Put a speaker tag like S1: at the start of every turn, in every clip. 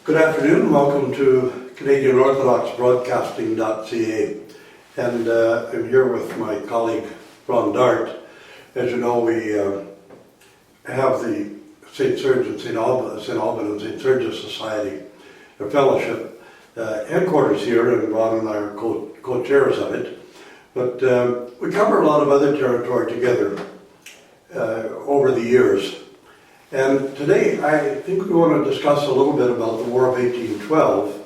S1: Good afternoon and welcome to Canadian Orthodox Broadcasting.ca, and I'm here with my colleague Ron Dart. As you know, we have the St. Serge and St. Alban and St. Serge's Society, a fellowship, headquarters here, and Ron and I are co-chairs of it. But we cover a lot of other territory together over the years. And today I think we want to discuss a little bit about the War of 1812.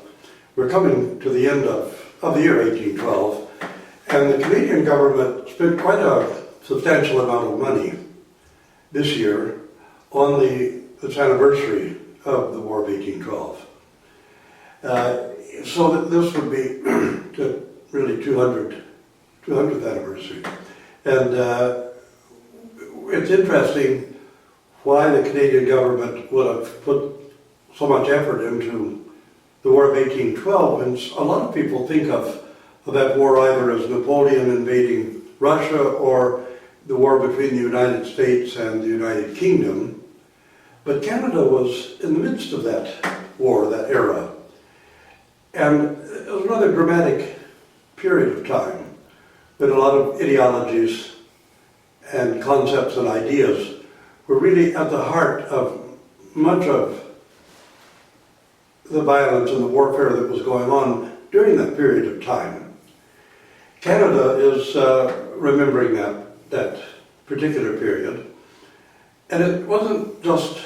S1: We're coming to the end of the year 1812, and the Canadian government spent quite a substantial amount of money this year on this anniversary of the War of 1812. So that this would be really 200th anniversary. And it's interesting why the Canadian government would have put so much effort into the War of 1812, and a lot of people think of that war either as Napoleon invading Russia or the war between the United States and the United Kingdom. But Canada was in the midst of that war, that era. And it was another dramatic period of time when a lot of ideologies and concepts and ideas were really at the heart of much of the violence and the warfare that was going on during that period of time. Canada is remembering that particular period, and it wasn't just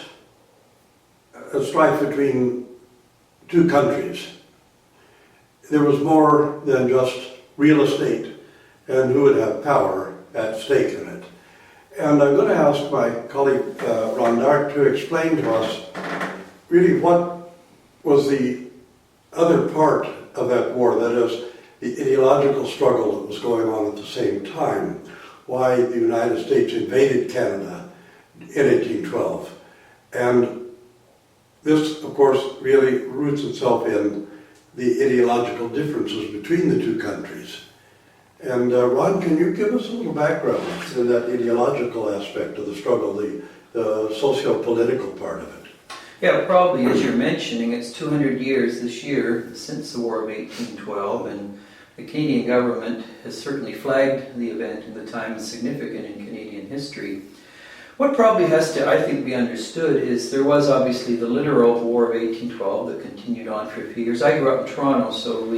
S1: a strife between two countries. There was more than just real estate and who would have power at stake in it. And I'm going to ask my colleague Ron Dart to explain to us really what was the other part of that war, that is, the ideological struggle that was going on at the same time, why the United States invaded Canada in 1812. And this, of course, really roots itself in the ideological differences between the two countries. And Ron, can you give us a little background in that ideological aspect of the struggle, the socio-political part of it?
S2: Yeah, probably, as you're mentioning, it's 200 years this year since the War of 1812, and the Canadian government has certainly flagged the event in the time as significant in Canadian history. What probably has to, I think, be understood is there was obviously the literal War of 1812 that continued on for a few years. I grew up in Toronto, so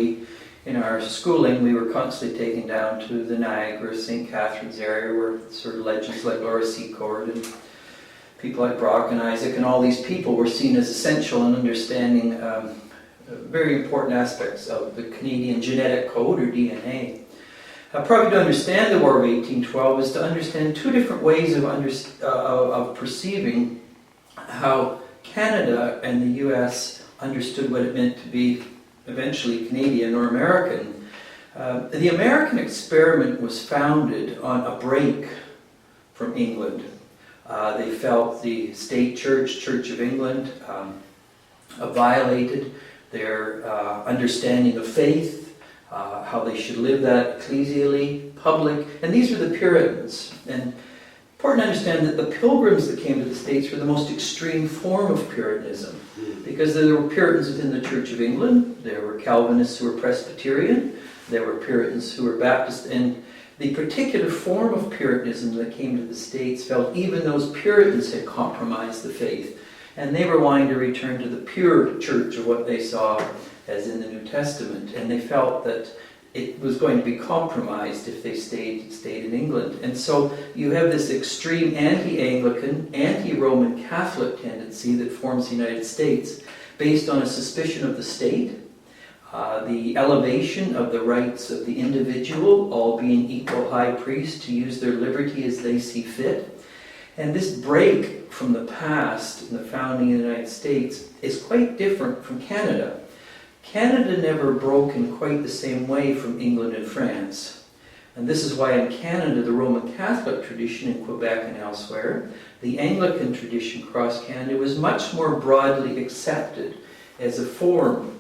S2: in our schooling, we were constantly taken down to the Niagara, St. Catharines area, where sort of legends like Laura Secord and people like Brock and Isaac and all these people were seen as essential in understanding very important aspects of the Canadian genetic code, or DNA. Probably to understand the War of 1812 is to understand two different ways of perceiving how Canada and the US understood what it meant to be eventually Canadian or American. The American experiment was founded on a break from England. They felt the state church, Church of England, violated their understanding of faith, how they should live that ecclesially, public, and these were the Puritans. And important to understand that the Pilgrims that came to the States were the most extreme form of Puritanism, because there were Puritans within the Church of England, there were Calvinists who were Presbyterian, there were Puritans who were Baptist, and the particular form of Puritanism that came to the States felt even those Puritans had compromised the faith, and they were wanting to return to the pure church of what they saw as in the New Testament, and they felt that it was going to be compromised if they stayed in England. And so you have this extreme anti-Anglican, anti-Roman Catholic tendency that forms the United States based on a suspicion of the state, the elevation of the rights of the individual, all being equal high priests to use their liberty as they see fit. And this break from the past in the founding of the United States is quite different from Canada. Canada never broke in quite the same way from England and France. And this is why in Canada, the Roman Catholic tradition in Quebec and elsewhere, the Anglican tradition across Canada was much more broadly accepted as a form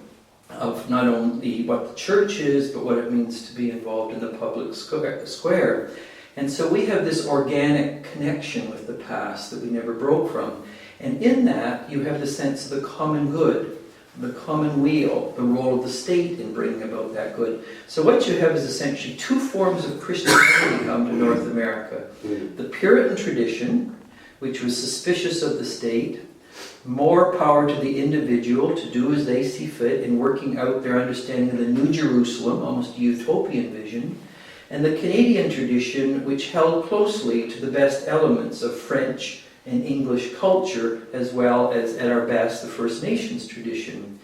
S2: of not only what the church is, but what it means to be involved in the public square. And so we have this organic connection with the past that we never broke from. And in that, you have the sense of the common good, the commonweal, the role of the state in bringing about that good. So what you have is essentially two forms of Christianity come to North America. The Puritan tradition, which was suspicious of the state, more power to the individual to do as they see fit in working out their understanding of the New Jerusalem, almost a utopian vision, and the Canadian tradition, which held closely to the best elements of French and English culture, as well as, at our best, the First Nations tradition.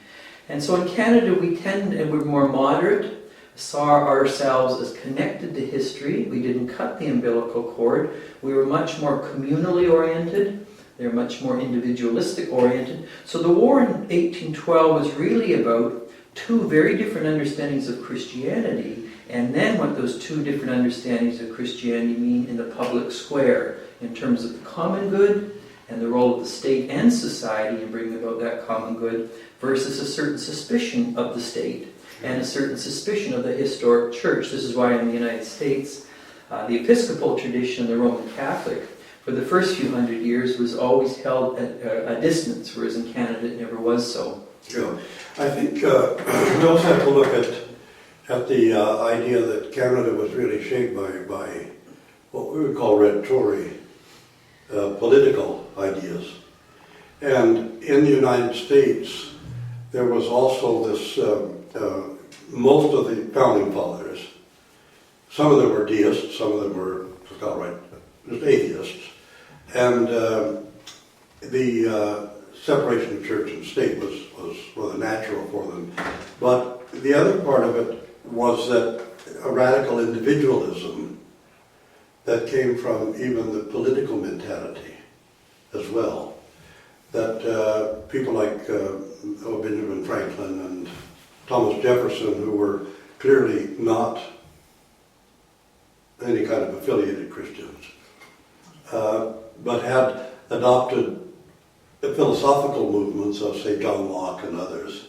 S2: And so in Canada, we're more moderate, saw ourselves as connected to history. We didn't cut the umbilical cord. We were much more communally oriented. They're much more individualistic oriented. So the war in 1812 was really about two very different understandings of Christianity, and then what those two different understandings of Christianity mean in the public square, in terms of the common good and the role of the state and society in bringing about that common good, versus a certain suspicion of the state and a certain suspicion of the historic church. This is why in the United States, the Episcopal tradition, the Roman Catholic, for the first few hundred years was always held at a distance, whereas in Canada it never was so.
S1: Yeah, I think we also have to look at the idea that Canada was really shaped by what we would call red Tory political ideas. And in the United States, there was also this, most of the founding fathers, some of them were deists, some of them were, outright, just atheists. And the separation of church and state was rather natural for them. But the other part of it was that a radical individualism that came from even the political mentality as well. That people like Benjamin Franklin and Thomas Jefferson, who were clearly not any kind of affiliated Christians, but had adopted the philosophical movements of, say, John Locke and others,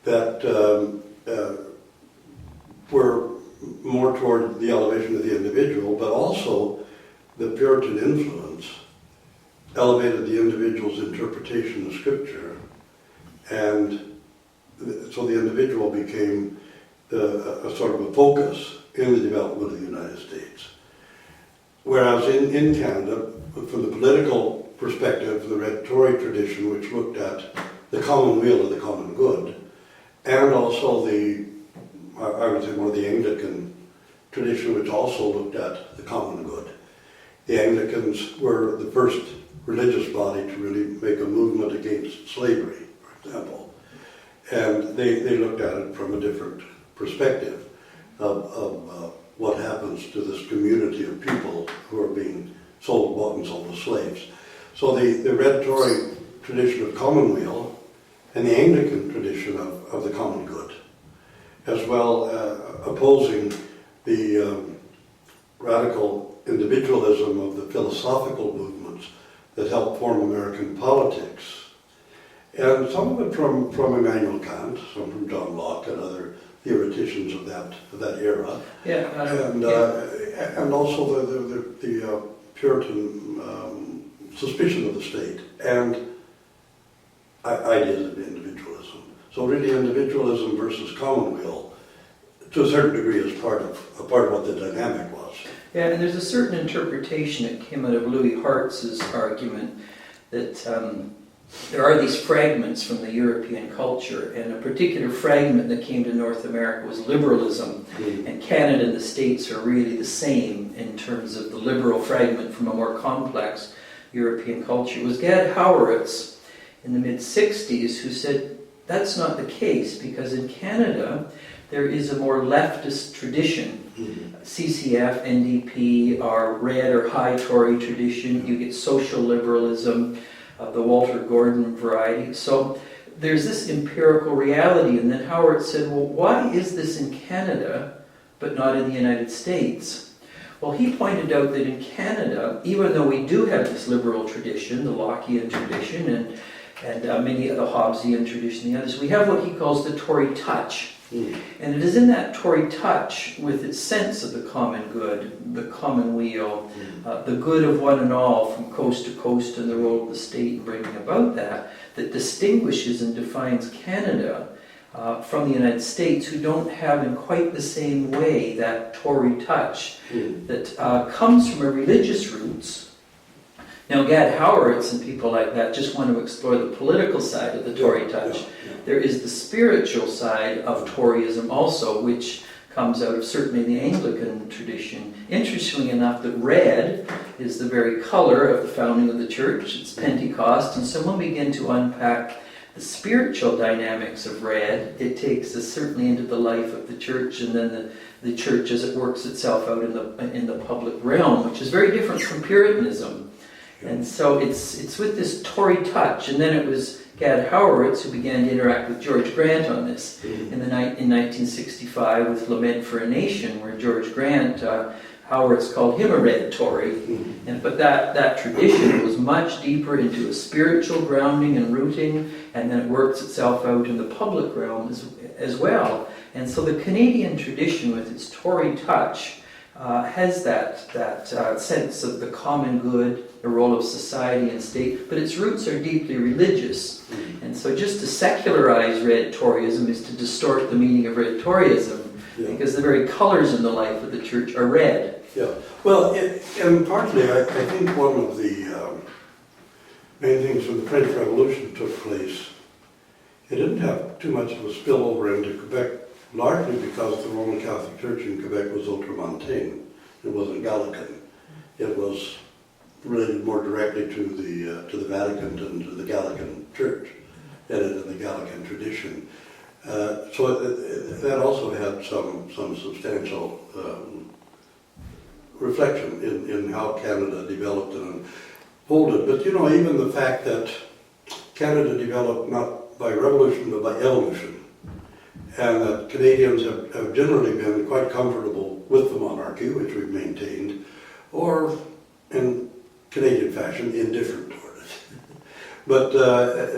S1: that were more toward the elevation of the individual, but also the Puritan influence elevated the individual's interpretation of Scripture, and so the individual became a sort of a focus in the development of the United States. Whereas in Canada, from the political perspective, the Red Tory tradition, which looked at the commonweal of the common good, and also I would say more the Anglican tradition, which also looked at the common good. The Anglicans were the first religious body to really make a movement against slavery, for example. And they looked at it from a different perspective of what happens to this community of people who are being bought and sold as slaves. So the Red Tory tradition of commonweal and the Anglican tradition of the common good, as well opposing the radical individualism of the philosophical movements that helped form American politics. And some of it from Immanuel Kant, some from John Locke and other theoreticians of that era.
S2: Yeah,
S1: and also the Puritan suspicion of the state and ideas of individualism. So really individualism versus commonweal, to a certain degree, is part of what the dynamic was.
S2: Yeah, and there's a certain interpretation that came out of Louis Hartz's argument that there are these fragments from the European culture, and a particular fragment that came to North America was liberalism, and Canada and the States are really the same in terms of the liberal fragment from a more complex European culture. It was Gad Howard's in the mid-60s who said that's not the case, because in Canada there is a more leftist tradition. CCF, NDP are red or high Tory tradition. You get social liberalism of the Walter Gordon variety. So there's this empirical reality. And then Howard said, well, why is this in Canada but not in the United States? Well, he pointed out that in Canada, even though we do have this liberal tradition, the Lockean tradition, and many of the Hobbesian tradition, the others, we have what he calls the Tory Touch. And it is in that Tory touch, with its sense of the common good, the common weal, the good of one and all from coast to coast, and the role of the state in bringing about that, that distinguishes and defines Canada from the United States, who don't have in quite the same way that Tory touch that comes from a religious roots. Now, Gad Howards and people like that just want to explore the political side of the Tory touch. There is the spiritual side of Toryism also, which comes out of certainly the Anglican tradition. Interestingly enough, that red is the very color of the founding of the church. It's Pentecost, and so when we begin to unpack the spiritual dynamics of red, it takes us certainly into the life of the church, and then the church as it works itself out in the public realm, which is very different from Puritanism. And so it's with this Tory touch, and then it was Gad Howards who began to interact with George Grant on this in 1965 with Lament for a Nation, where George Grant, Howards called him a red Tory. But that tradition was much deeper into a spiritual grounding and rooting, and then it works itself out in the public realm as well. And so the Canadian tradition with its Tory touch has that sense of the common good, the role of society and state, but its roots are deeply religious. And so just to secularize red Toryism is to distort the meaning of red Toryism, because the very colors in the life of the church are red.
S1: Yeah, well, and partly I think one of the main things when the French Revolution took place, it didn't have too much of a spillover into Quebec, largely because the Roman Catholic Church in Quebec was ultramontane. It wasn't Gallican. It was related more directly to the Vatican and to the Gallican Church, and in the Gallican tradition. So that also had some substantial reflection in how Canada developed and unfolded. But you know, even the fact that Canada developed not by revolution but by evolution, and that Canadians have generally been quite comfortable with the monarchy, which we've maintained, or in Canadian fashion, indifferent toward it. But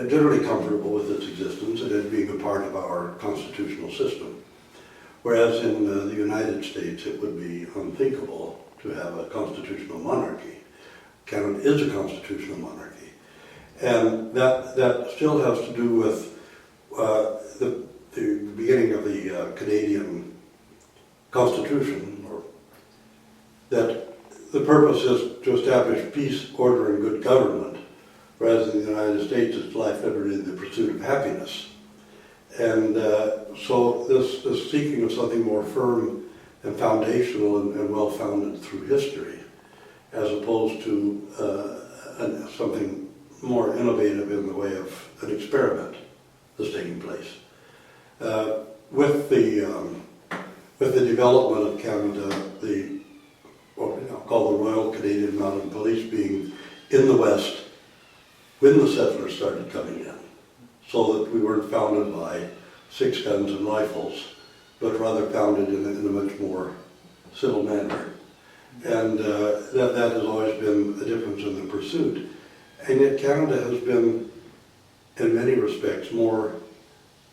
S1: generally comfortable with its existence and it being a part of our constitutional system. Whereas in the United States, it would be unthinkable to have a constitutional monarchy. Canada is a constitutional monarchy. And that still has to do with the beginning of the Canadian Constitution, or that the purpose is to establish peace, order, and good government, whereas in the United States it's life, liberty, and the pursuit of happiness. And so this seeking of something more firm and foundational and well-founded through history, as opposed to something more innovative in the way of an experiment that's taking place. With the development of Canada, what we now call the Royal Canadian Mounted Police being in the West when the settlers started coming in, so that we weren't founded by 6 guns and rifles, but rather founded in a much more civil manner. And that has always been a difference in the pursuit. And yet Canada has been, in many respects, more,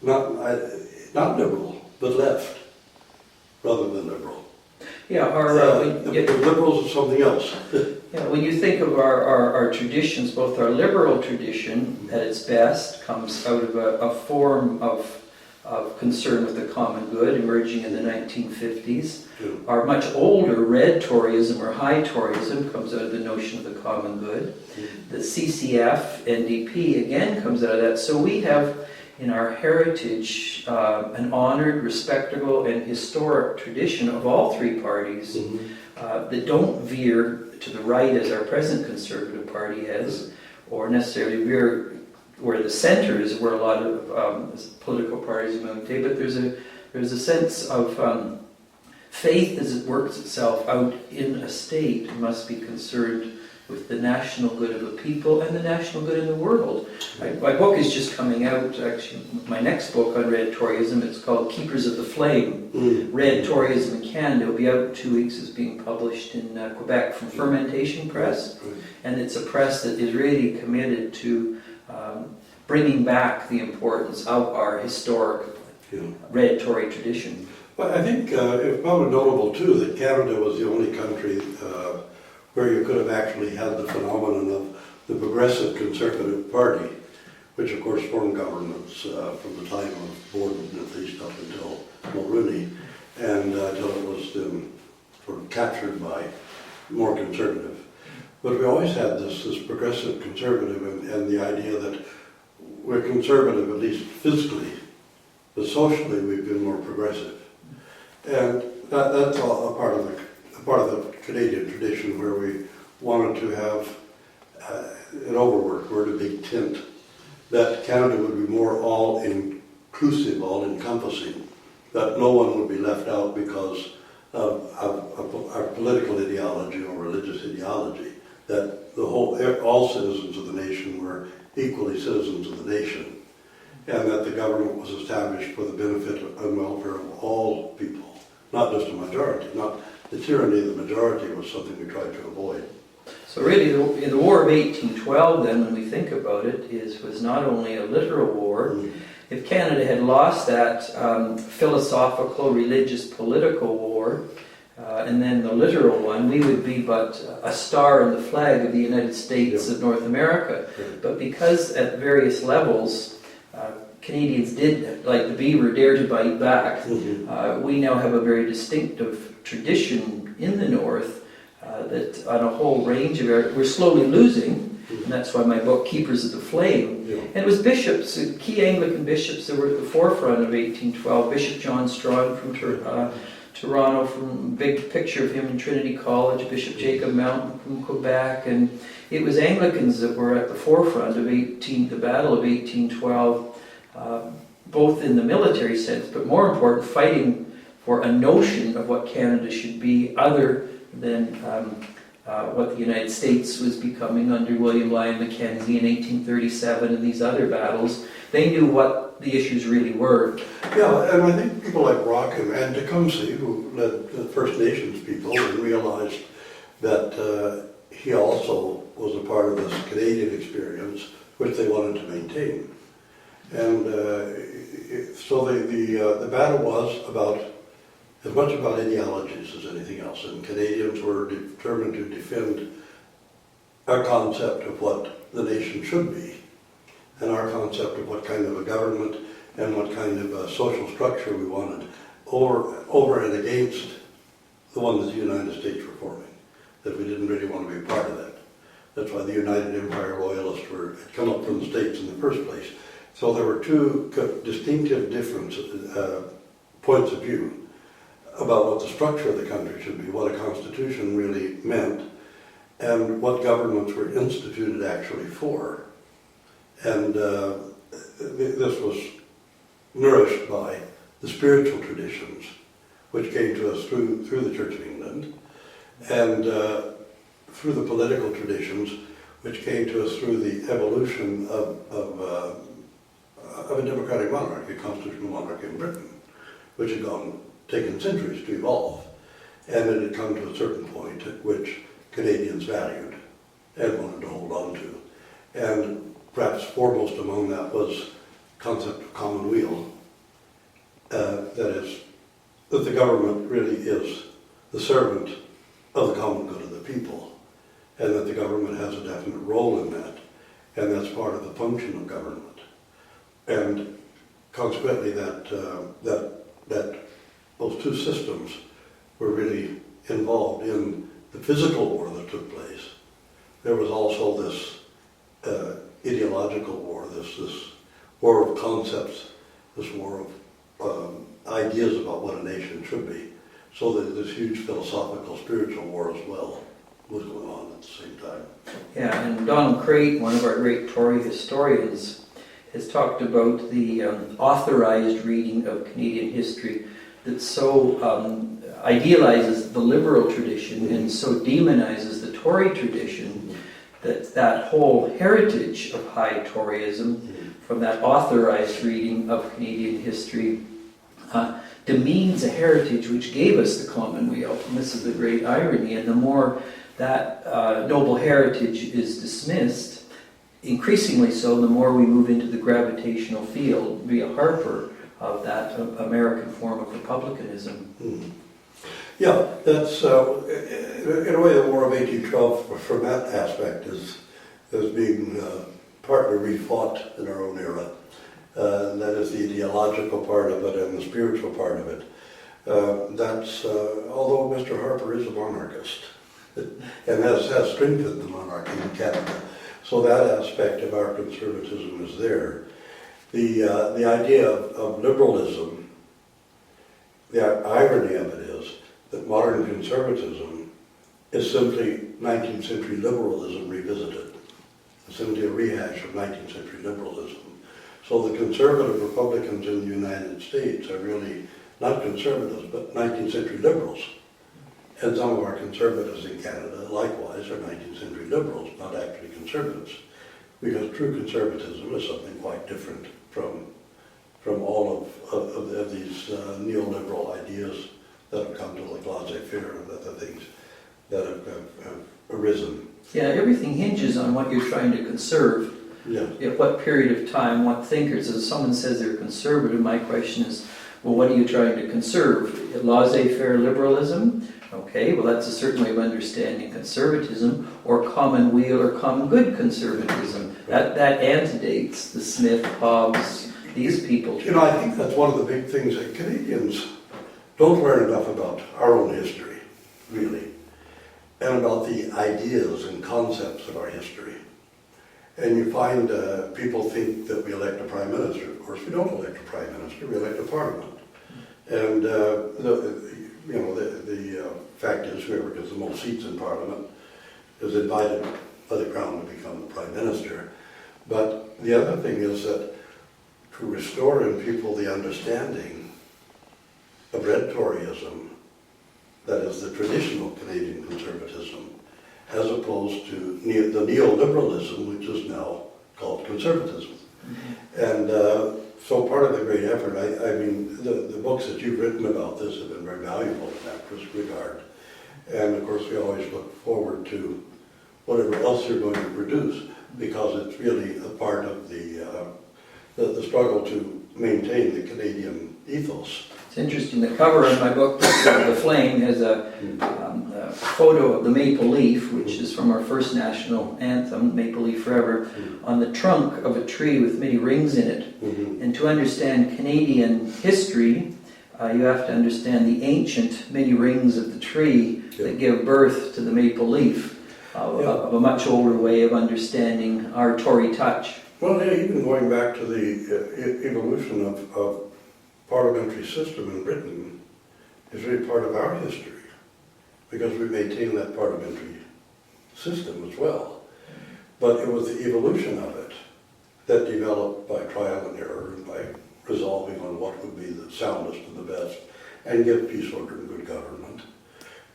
S1: not liberal, but left, rather than liberal.
S2: Yeah,
S1: the liberals are something else.
S2: Yeah, when you think of our traditions, both our liberal tradition at its best comes out of a form of concern with the common good emerging in the 1950s.
S1: Yeah.
S2: Our much older red Toryism or high Toryism comes out of the notion of the common good. The CCF, NDP again comes out of that. So we have in our heritage an honored, respectable, and historic tradition of all three parties that don't veer to the right as our present Conservative Party has, or necessarily veer where the center is, where a lot of political parties are moving today. But there's a sense of faith as it works itself out in a state must be concerned with the national good of a people and the national good in the world. My book is just coming out, actually, my next book on Red Toryism, it's called Keepers of the Flame, Red Toryism in Canada. It'll be out in 2 weeks. It's being published in Quebec from Fermentation Press, and it's a press that is really committed to bringing back the importance of our historic
S1: you know.
S2: red Tory tradition.
S1: But I think it's probably notable too that Canada was the only country where you could have actually had the phenomenon of the Progressive Conservative Party, which of course formed governments from the time of Borden, at least up until Mulroney, and until it was sort of captured by more conservative. But we always had this progressive conservative and the idea that we're conservative, at least physically, but socially we've been more progressive. And that's all a part of the Canadian tradition, where we wanted to have an overworked word, a big tint, that Canada would be more all-inclusive, all-encompassing, that no one would be left out because of our political ideology or religious ideology, that all citizens of the nation were equally citizens of the nation, and that the government was established for the benefit and welfare of all people, not just a majority. Not the tyranny of the majority was something we tried to avoid.
S2: So really, in the War of 1812, then, when we think about it, was not only a literal war. If Canada had lost that philosophical, religious, political war, and then the literal one, we would be but a star in the flag of the United States of North America. But because at various levels, Canadians did, like the beaver, dare to bite back, we now have a very distinctive tradition in the North that on a whole range of areas, we're slowly losing, and that's why my book, Keepers of the Flame. And it was bishops, key Anglican bishops that were at the forefront of 1812. Bishop John Strawn from Toronto, from big picture of him in Trinity College, Bishop Jacob Mountain from Quebec, and it was Anglicans that were at the forefront of the Battle of 1812, both in the military sense, but more important, fighting for a notion of what Canada should be other than what the United States was becoming under William Lyon Mackenzie in 1837 and these other battles. They knew what the issues really were.
S1: Yeah, and I think people like Rockham and Tecumseh, who led the First Nations people, and realized that he also was a part of this Canadian experience, which they wanted to maintain. And so the battle was as much about ideologies as anything else, and Canadians were determined to defend our concept of what the nation should be, and our concept of what kind of a government and what kind of a social structure we wanted, over and against the one that the United States were forming, that we didn't really want to be part of that. That's why the United Empire Loyalists had come up from the States in the first place. So there were two distinctive different points of view about what the structure of the country should be, what a constitution really meant, and what governments were instituted actually for. And this was nourished by the spiritual traditions, which came to us through the Church of England, and through the political traditions, which came to us through the evolution of a democratic monarchy, a constitutional monarchy in Britain, which had taken centuries to evolve, and it had come to a certain point at which Canadians valued and wanted to hold on to. And perhaps foremost among that was the concept of commonweal, that is, that the government really is the servant of the common good of the people, and that the government has a definite role in that, and that's part of the function of government. And consequently that those two systems were really involved in the physical war that took place. There was also this ideological war, this war of concepts, this war of ideas about what a nation should be. So that this huge philosophical, spiritual war as well was going on at the same time.
S2: Yeah, and Donald Creighton, one of our great Tory historians, has talked about the authorized reading of Canadian history that so idealizes the liberal tradition and so demonizes the Tory tradition, that whole heritage of high Toryism from that authorized reading of Canadian history demeans a heritage which gave us the Commonwealth. And this is the great irony. And the more that noble heritage is dismissed, increasingly so, the more we move into the gravitational field via Harper of that American form of republicanism.
S1: Mm. Yeah, that's, in a way, the War of 1812, from that aspect, is being partly refought in our own era. That is the ideological part of it and the spiritual part of it. Although Mr. Harper is a monarchist, and has strengthened the monarchy in Canada, so that aspect of our conservatism is there. The idea of liberalism, the irony of it is that modern conservatism is simply 19th century liberalism revisited. It's simply a rehash of 19th century liberalism. So the conservative Republicans in the United States are really not conservatives, but 19th century liberals. And some of our conservatives in Canada, likewise, are 19th century liberals, not actually conservatives. Because true conservatism is something quite different from all of these neoliberal ideas that have come to like laissez-faire and other things that have arisen.
S2: Yeah, everything hinges on what you're trying to conserve.
S1: Yeah.
S2: At what period of time, what thinkers. If someone says they're conservative, my question is, well, what are you trying to conserve? Laissez-faire liberalism? Okay, well, that's a certain way of understanding conservatism, or common weal or common good conservatism. That antedates the Smith, Hobbes, these people.
S1: You know, I think that's one of the big things that Canadians don't learn enough about our own history, really, and about the ideas and concepts of our history. And you find people think that we elect a prime minister. Of course, we don't elect a prime minister, we elect a parliament. And the fact is, whoever gets the most seats in Parliament is invited by the Crown to become the Prime Minister. But the other thing is that to restore in people the understanding of red Toryism, that is the traditional Canadian conservatism, as opposed to the neoliberalism, which is now called conservatism. Mm-hmm. And so part of the great effort, I mean, the books that you've written about this have been very valuable in that regard. And of course, we always look forward to whatever else you're going to produce, because it's really a part of the struggle to maintain the Canadian ethos.
S2: It's interesting, the cover of my book, The Flame, has a photo of the maple leaf, which is from our first national anthem, Maple Leaf Forever, on the trunk of a tree with many rings in it. Mm-hmm. And to understand Canadian history, you have to understand the ancient many rings of the tree that give birth to the maple leaf, of a much older way of understanding our Tory touch.
S1: Well, yeah, even going back to the evolution of parliamentary system in Britain is really part of our history, because we maintain that parliamentary system as well. But it was the evolution of it that developed by trial and error and by resolving on what would be the soundest and the best and give peace, order, and good government,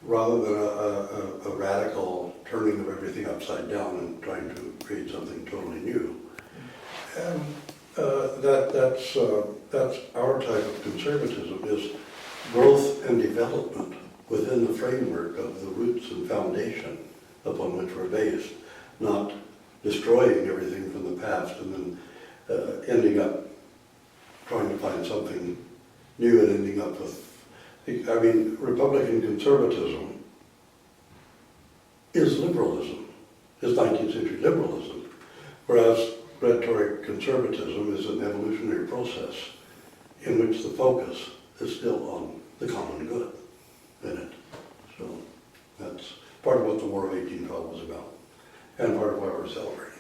S1: rather than a radical turning of everything upside down and trying to create something totally new. And that's our type of conservatism, is growth and development within the framework of the roots and foundation upon which we're based, not destroying everything from the past and then ending up trying to find something new and ending up with, I mean, Republican conservatism is liberalism, is 19th century liberalism, whereas red Tory conservatism is an evolutionary process in which the focus is still on the common good in it. So that's part of what the War of 1812 was about, and part of why we're celebrating.